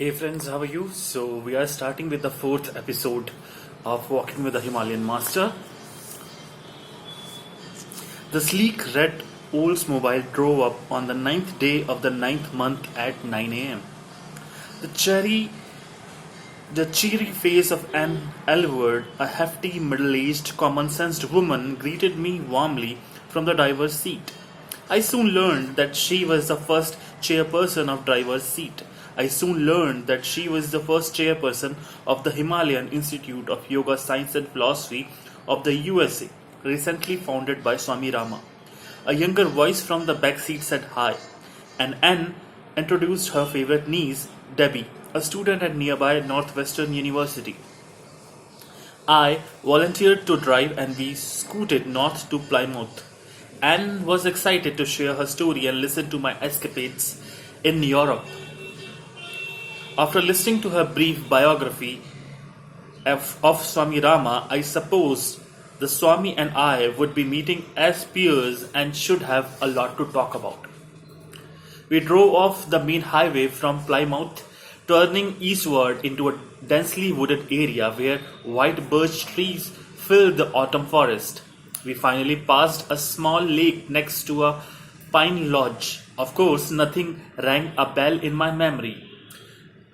Hey friends, how are you? So we are starting with the fourth episode of Walking with the Himalayan Master. The sleek red Oldsmobile drove up on the ninth day of the ninth month at 9 a.m. The cherry The cheery face of Anne Elwood, a hefty, middle-aged, common-sensed woman, greeted me warmly from the driver's seat. I soon learned that she was the first chairperson of driver's seat. I soon learned that she was the first chairperson of the Himalayan Institute of Yoga Science and Philosophy of the USA, recently founded by Swami Rama. A younger voice from the back seat said hi, and Anne introduced her favorite niece, Debbie, a student at nearby Northwestern University. I volunteered to drive and we scooted north to Plymouth. Anne was excited to share her story and listen to my escapades in Europe. After listening to her brief biography of Swami Rama, I supposed the Swami and I would be meeting as peers and should have a lot to talk about. We drove off the main highway from Plymouth, turning eastward into a densely wooded area where white birch trees filled the autumn forest. We finally passed a small lake next to a pine lodge. Of course, nothing rang a bell in my memory.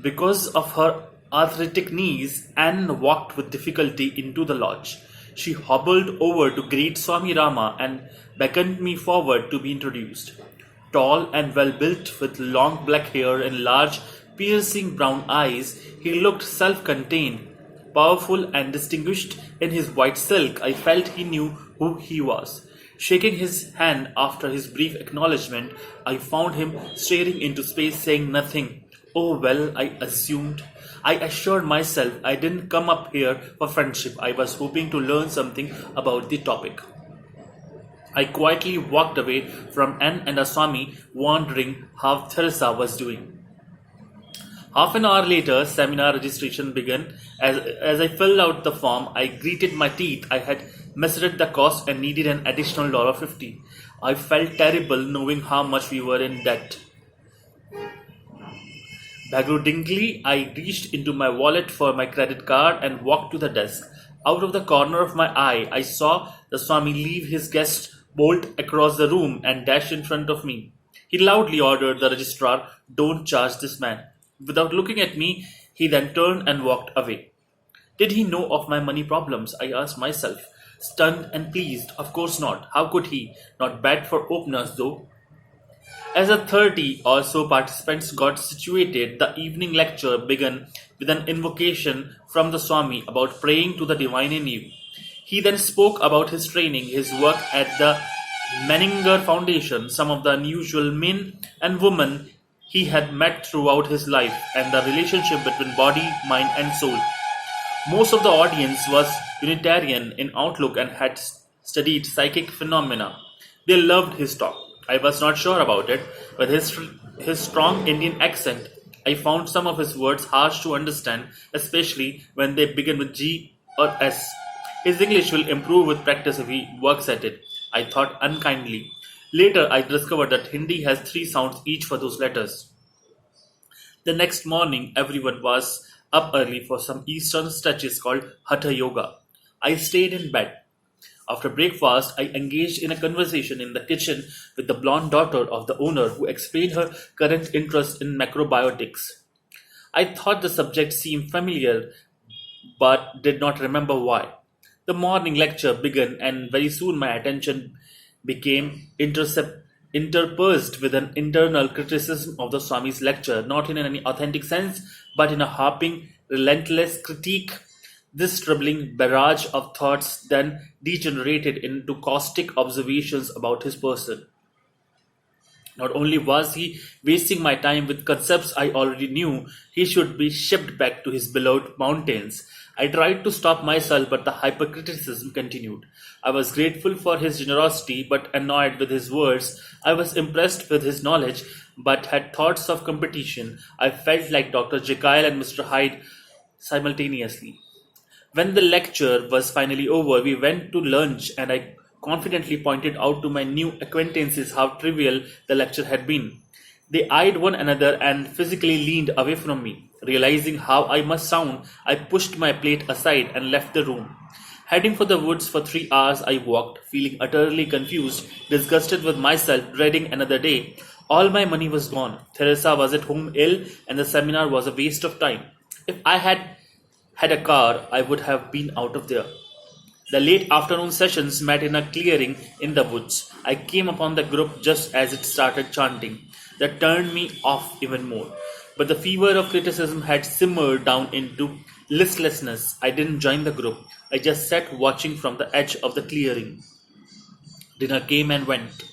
Because of her arthritic knees, Anne walked with difficulty into the lodge. She hobbled over to greet Swami Rama and beckoned me forward to be introduced. Tall and well built, with long black hair and large, piercing brown eyes, he looked self contained, powerful, and distinguished in his white silk. I felt he knew who he was. Shaking his hand after his brief acknowledgement, I found him staring into space, saying nothing. Oh, well, I assumed. I assured myself I didn't come up here for friendship. I was hoping to learn something about the topic. I quietly walked away from Anne and Aswami, wondering how Theresa was doing. Half an hour later, seminar registration began. As I filled out the form, I gritted my teeth. I had misread the cost and needed an additional $50. I felt terrible knowing how much we were in debt. Begrudgingly, I reached into my wallet for my credit card and walked to the desk. Out of the corner of my eye, I saw the Swami leave his guest, bolt across the room, and dash in front of me. He loudly ordered the registrar, "Don't charge this man." Without looking at me, he then turned and walked away. Did he know of my money problems? I asked myself, stunned and pleased. Of course not. How could he? Not bad for openers, though. As the 30 or so participants got situated, the evening lecture began with an invocation from the Swami about praying to the divine in you. He then spoke about his training, his work at the Menninger Foundation, some of the unusual men and women he had met throughout his life, and the relationship between body, mind, and soul. Most of the audience was Unitarian in outlook and had studied psychic phenomena. They loved his talk. I was not sure about it. With his strong Indian accent, I found some of his words harsh to understand, especially when they begin with G or S. His English will improve with practice if he works at it, I thought unkindly. Later, I discovered that Hindi has 3 sounds each for those letters. The next morning, everyone was up early for some Eastern stretches called Hatha Yoga. I stayed in bed. After breakfast, I engaged in a conversation in the kitchen with the blonde daughter of the owner who explained her current interest in macrobiotics. I thought the subject seemed familiar but did not remember why. The morning lecture began, and very soon my attention became interpersed with an internal criticism of the Swami's lecture, not in any authentic sense, but in a harping, relentless critique. This troubling barrage of thoughts then degenerated into caustic observations about his person. Not only was he wasting my time with concepts I already knew, he should be shipped back to his beloved mountains. I tried to stop myself, but the hypercriticism continued. I was grateful for his generosity, but annoyed with his words. I was impressed with his knowledge, but had thoughts of competition. I felt like Dr. Jekyll and Mr. Hyde simultaneously. When the lecture was finally over, we went to lunch, and I confidently pointed out to my new acquaintances how trivial the lecture had been. They eyed one another and physically leaned away from me. Realizing how I must sound, I pushed my plate aside and left the room. Heading for the woods for 3 hours, I walked, feeling utterly confused, disgusted with myself, dreading another day. All my money was gone. Teresa was at home ill, and the seminar was a waste of time. If I had had a car, I would have been out of there. The late afternoon sessions met in a clearing in the woods. I came upon the group just as it started chanting. That turned me off even more. But the fever of criticism had simmered down into listlessness. I didn't join the group. I just sat watching from the edge of the clearing. Dinner came and went,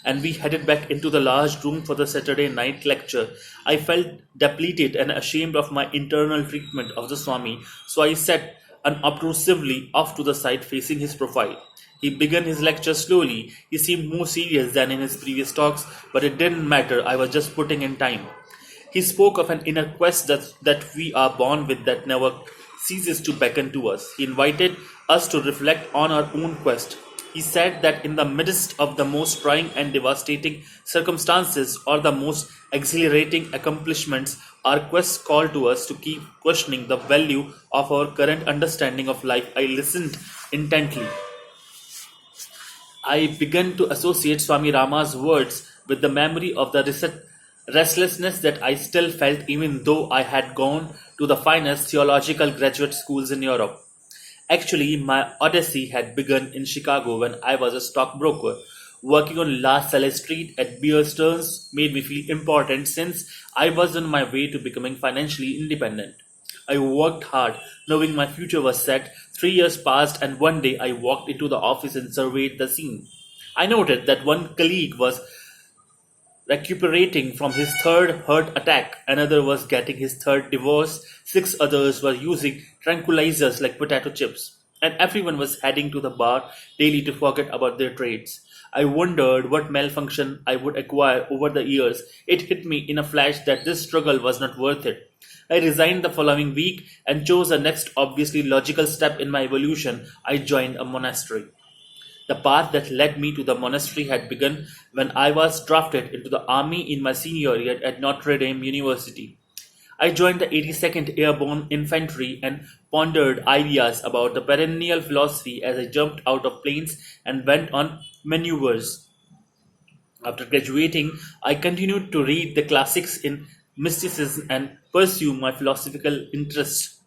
and we headed back into the large room for the Saturday night lecture. I felt depleted and ashamed of my internal treatment of the Swami, so I sat unobtrusively off to the side facing his profile. He began his lecture slowly. He seemed more serious than in his previous talks, but it didn't matter. I was just putting in time. He spoke of an inner quest that we are born with that never ceases to beckon to us. He invited us to reflect on our own quest. He said that in the midst of the most trying and devastating circumstances or the most exhilarating accomplishments, our quest called to us to keep questioning the value of our current understanding of life. I listened intently. I began to associate Swami Rama's words with the memory of the restlessness that I still felt even though I had gone to the finest theological graduate schools in Europe. Actually, my odyssey had begun in Chicago when I was a stockbroker. Working on La Salle Street at Bear Stearns made me feel important since I was on my way to becoming financially independent. I worked hard, knowing my future was set. 3 years passed, and one day I walked into the office and surveyed the scene. I noted that one colleague was recuperating from his third heart attack, another was getting his third divorce, 6 others were using tranquilizers like potato chips, and everyone was heading to the bar daily to forget about their trades. I wondered what malfunction I would acquire over the years. It hit me in a flash that this struggle was not worth it. I resigned the following week and chose the next obviously logical step in my evolution. I joined a monastery. The path that led me to the monastery had begun when I was drafted into the army in my senior year at Notre Dame University. I joined the 82nd Airborne Infantry and pondered ideas about the perennial philosophy as I jumped out of planes and went on maneuvers. After graduating, I continued to read the classics in mysticism and pursue my philosophical interests.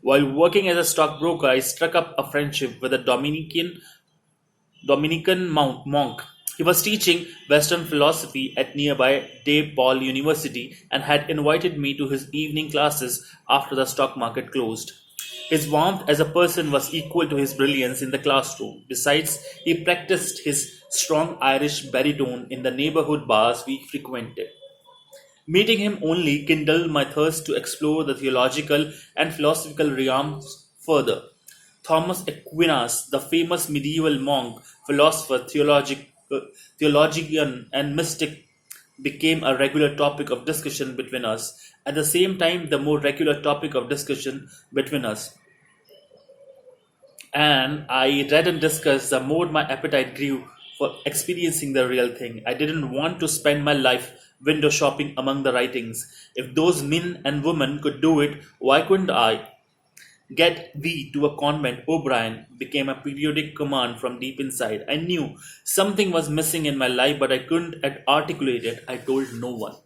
While working as a stockbroker, I struck up a friendship with a Dominican monk. He was teaching Western philosophy at nearby DePaul University and had invited me to his evening classes after the stock market closed. His warmth as a person was equal to his brilliance in the classroom. Besides, he practiced his strong Irish baritone in the neighborhood bars we frequented. Meeting him only kindled my thirst to explore the theological and philosophical realms further. Thomas Aquinas, the famous medieval monk, philosopher, theologian, and mystic, became a regular topic of discussion between us. At the same time, the more regular topic of discussion between us and I read and discussed, the more my appetite grew for experiencing the real thing. I didn't want to spend my life window shopping among the writings. If those men and women could do it, why couldn't I? Get thee to a convent, O'Brien, became a periodic command from deep inside. I knew something was missing in my life, but I couldn't articulate it. I told no one.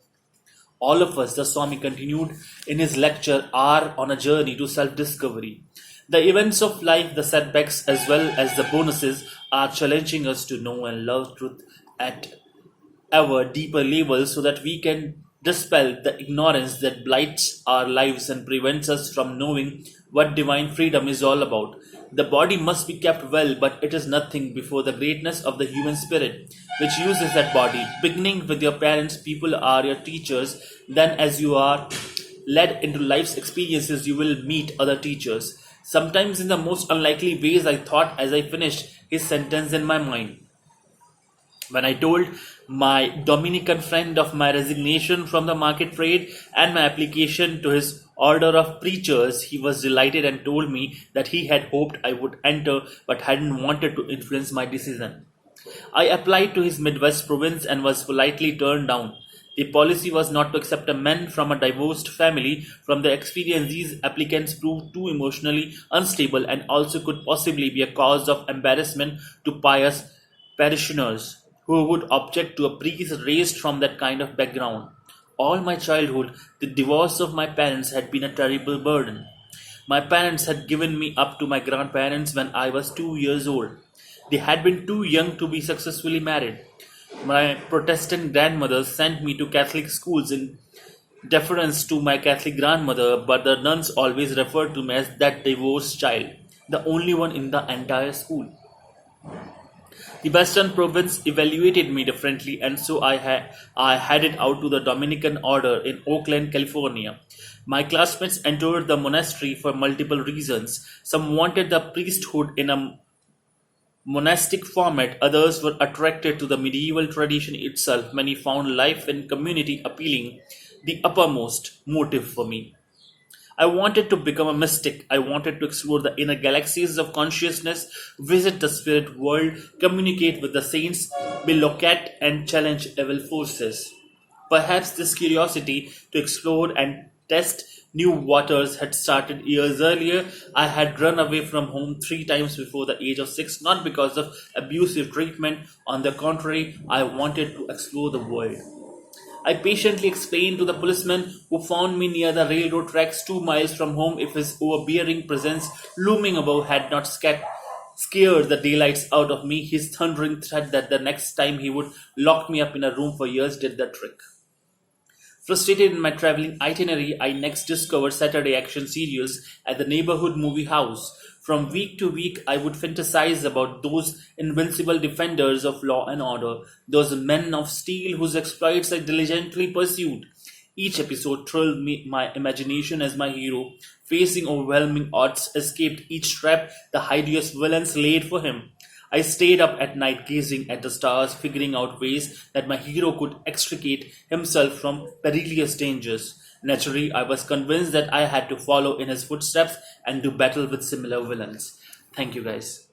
All of us, the Swami continued in his lecture, are on a journey to self discovery. The events of life, the setbacks as well as the bonuses, are challenging us to know and love truth at ever deeper levels so that we can dispel the ignorance that blights our lives and prevents us from knowing what divine freedom is all about. The body must be kept well, but it is nothing before the greatness of the human spirit, which uses that body. Beginning with your parents, people are your teachers. Then, as you are led into life's experiences, you will meet other teachers. Sometimes, in the most unlikely ways, I thought as I finished his sentence in my mind. When I told my Dominican friend of my resignation from the market trade and my application to his order of preachers, he was delighted and told me that he had hoped I would enter but hadn't wanted to influence my decision. I applied to his Midwest province and was politely turned down. The policy was not to accept a man from a divorced family. From the experience, these applicants proved too emotionally unstable and also could possibly be a cause of embarrassment to pious parishioners who would object to a priest raised from that kind of background. All my childhood, the divorce of my parents had been a terrible burden. My parents had given me up to my grandparents when I was 2 years old. They had been too young to be successfully married. My Protestant grandmother sent me to Catholic schools in deference to my Catholic grandmother, but the nuns always referred to me as that divorced child, the only one in the entire school. The Western province evaluated me differently, and so I headed out to the Dominican order in Oakland, California. My classmates entered the monastery for multiple reasons. Some wanted the priesthood in a monastic format, others were attracted to the medieval tradition itself. Many found life in community appealing, the uppermost motive for me. I wanted to become a mystic. I wanted to explore the inner galaxies of consciousness, visit the spirit world, communicate with the saints, be located and challenge evil forces. Perhaps this curiosity to explore and test new waters had started years earlier. I had run away from home 3 times before the age of 6, not because of abusive treatment. On the contrary, I wanted to explore the world. I patiently explained to the policeman who found me near the railroad tracks 2 miles from home if his overbearing presence looming above had not scared the daylights out of me. His thundering threat that the next time he would lock me up in a room for years did the trick. Frustrated in my traveling itinerary, I next discovered Saturday action serials at the neighborhood movie house. From week to week, I would fantasize about those invincible defenders of law and order, those men of steel whose exploits I diligently pursued. Each episode thrilled my imagination as my hero, facing overwhelming odds, escaped each trap the hideous villains laid for him. I stayed up at night gazing at the stars, figuring out ways that my hero could extricate himself from perilous dangers. Naturally, I was convinced that I had to follow in his footsteps and do battle with similar villains. Thank you, guys.